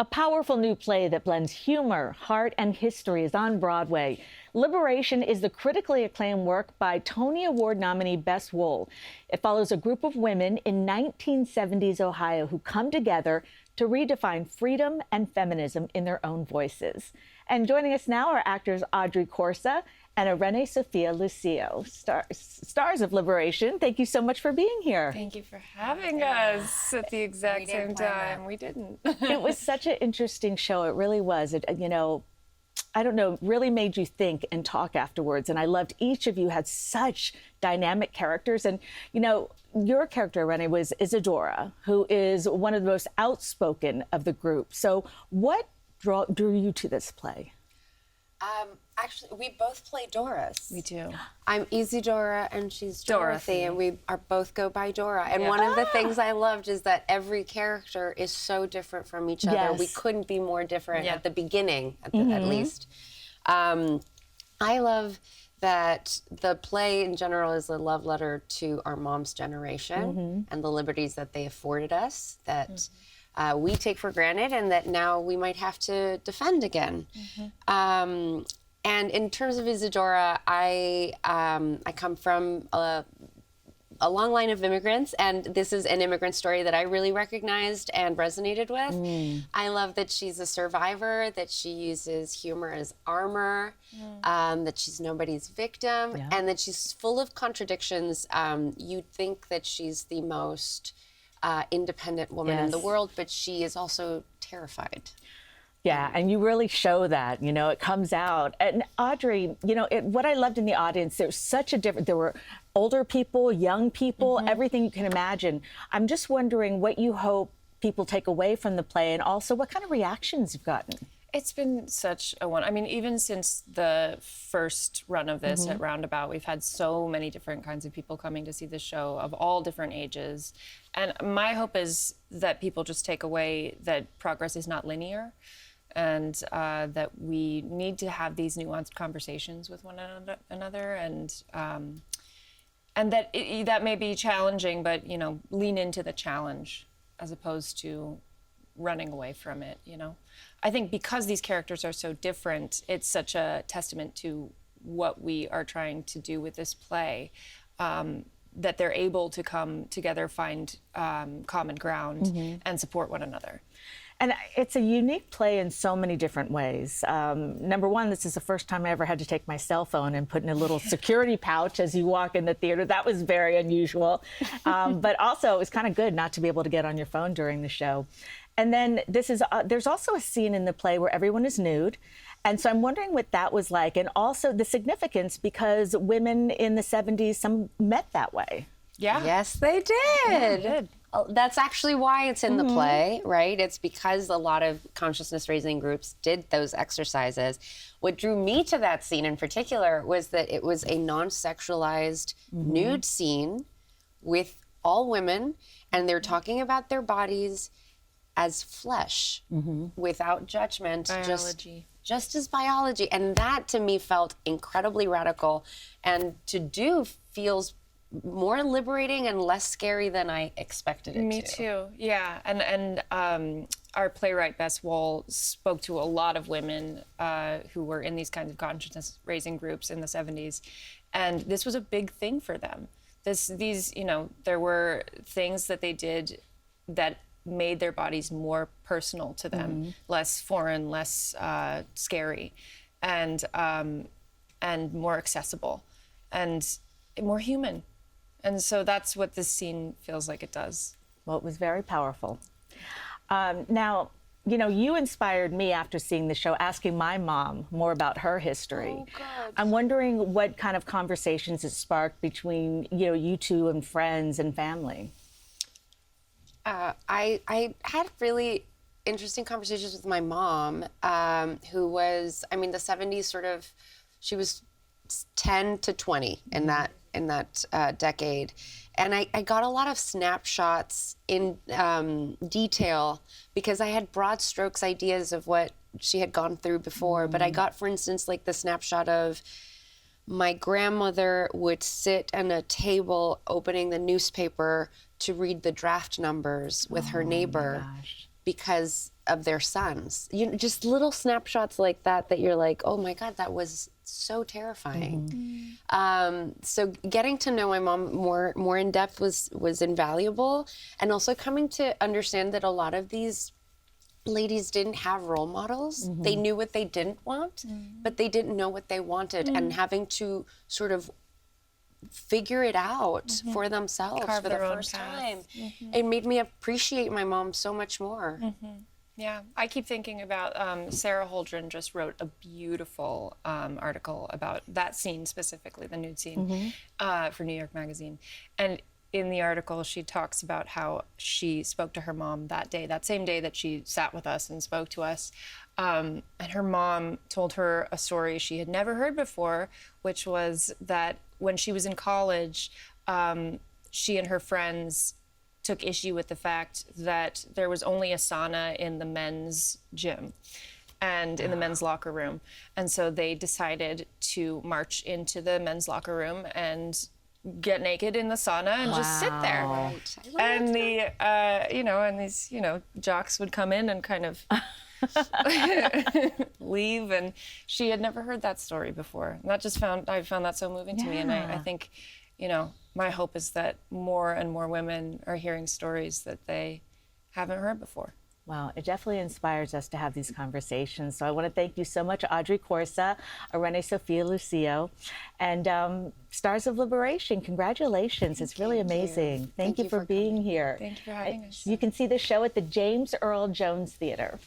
A powerful new play that blends humor, heart, and history is on Broadway. Liberation is the critically acclaimed work by Tony Award nominee Bess Wohl. It follows a group of women in 1970s Ohio who come together to redefine freedom and feminism in their own voices. And joining us now are actors Audrey Corsa and Irene Sofia Lucio, stars of Liberation. Thank you so much for being here. Thank you for having us at the exact same time. We didn't. It was such an interesting show. It really was. I don't know, really made you think and talk afterwards. And I loved each of you had such dynamic characters. And, your character, Irene, was Isadora, who is one of the most outspoken of the group. So what drew you to this play? Actually, we both play Doris. We do. I'm Isadora and she's Dorothy, and we both go by Dora. And Yeah. one of the things I loved is that every character is so different from each other. Yes. We couldn't be more different Yeah. at the beginning, at least. I love that the play in general is a love letter to our mom's generation and the liberties that they afforded us that we take for granted and that now we might have to defend again. And in terms of Isadora, I come from a long line of immigrants, and this is an immigrant story that I really recognized and resonated with. I love that she's a survivor, that she uses humor as armor, that she's nobody's victim, and that she's full of contradictions. You'd think that she's the most independent woman in the world, but she is also terrified. Yeah, and you really show that, it comes out. And Audrey, what I loved in the audience, there was such a different, there were older people, young people, everything you can imagine. I'm just wondering what you hope people take away from the play and also what kind of reactions you've gotten. It's been such a one. I mean, even since the first run of this at Roundabout, we've had so many different kinds of people coming to see the show of all different ages. And my hope is that people just take away that progress is not linear, and that we need to have these nuanced conversations with one another, and that that may be challenging, but lean into the challenge as opposed to running away from it. I think because these characters are so different, it's such a testament to what we are trying to do with this play, that they're able to come together, find common ground, and support one another. And it's a unique play in so many different ways. Number one, this is the first time I ever had to take my cell phone and put in a little security pouch as you walk in the theater. That was very unusual. But also, it was kind of good not to be able to get on your phone during the show. And then there's also a scene in the play where everyone is nude. And so I'm wondering what that was like, and also the significance, because women in the 70s, some met that way. Yeah. Yes, they did. Yeah, they did. That's actually why it's in the play, right? It's because a lot of consciousness-raising groups did those exercises. What drew me to that scene in particular was that it was a non-sexualized nude scene with all women, and they're talking about their bodies as flesh, without judgment, Biology. just as biology. And that, to me, felt incredibly radical, and to do feels more liberating and less scary than I expected it to. Me too, yeah. And our playwright, Bess Wohl, spoke to a lot of women who were in these kinds of consciousness-raising groups in the 70s. And this was a big thing for them. There were things that they did that made their bodies more personal to them, less foreign, less scary, and more accessible, and more human. And so that's what this scene feels like it does. Well, it was very powerful. Now, you inspired me after seeing the show, asking my mom more about her history. Oh, God. I'm wondering what kind of conversations it sparked between, you two and friends and family. I had really interesting conversations with my mom, who was, the 70s sort of, she was 10 to 20 in that decade. And I got a lot of snapshots in detail because I had broad strokes ideas of what she had gone through before. But I got, for instance, like the snapshot of my grandmother would sit at a table opening the newspaper to read the draft numbers with her neighbor. because of their sons. Just little snapshots like that you're like, oh my God, that was so terrifying. So getting to know my mom more in depth was invaluable, and also coming to understand that a lot of these ladies didn't have role models. They knew what they didn't want, but they didn't know what they wanted, and having to sort of figure it out for themselves Carve for the their own first path. time. It made me appreciate my mom so much more. Yeah, I keep thinking about Sarah Holdren just wrote a beautiful article about that scene specifically, the nude scene, for New York Magazine. And in the article, she talks about how she spoke to her mom that day, that same day that she sat with us and spoke to us. And her mom told her a story she had never heard before, which was that when she was in college, she and her friends took issue with the fact that there was only a sauna in the men's gym and in the men's locker room. And so they decided to march into the men's locker room and get naked in the sauna and just sit there. Right. And these jocks would come in and kind of leave, and she had never heard that story before. And I found that so moving to me, and I think, my hope is that more and more women are hearing stories that they haven't heard before. Wow, it definitely inspires us to have these conversations. So I want to thank you so much, Audrey, Corsa, Irene, Sofia, Lucio, and Stars of Liberation. Congratulations. It's really amazing. Thank you for being here. Thank you for having us. You can see the show at the James Earl Jones Theater.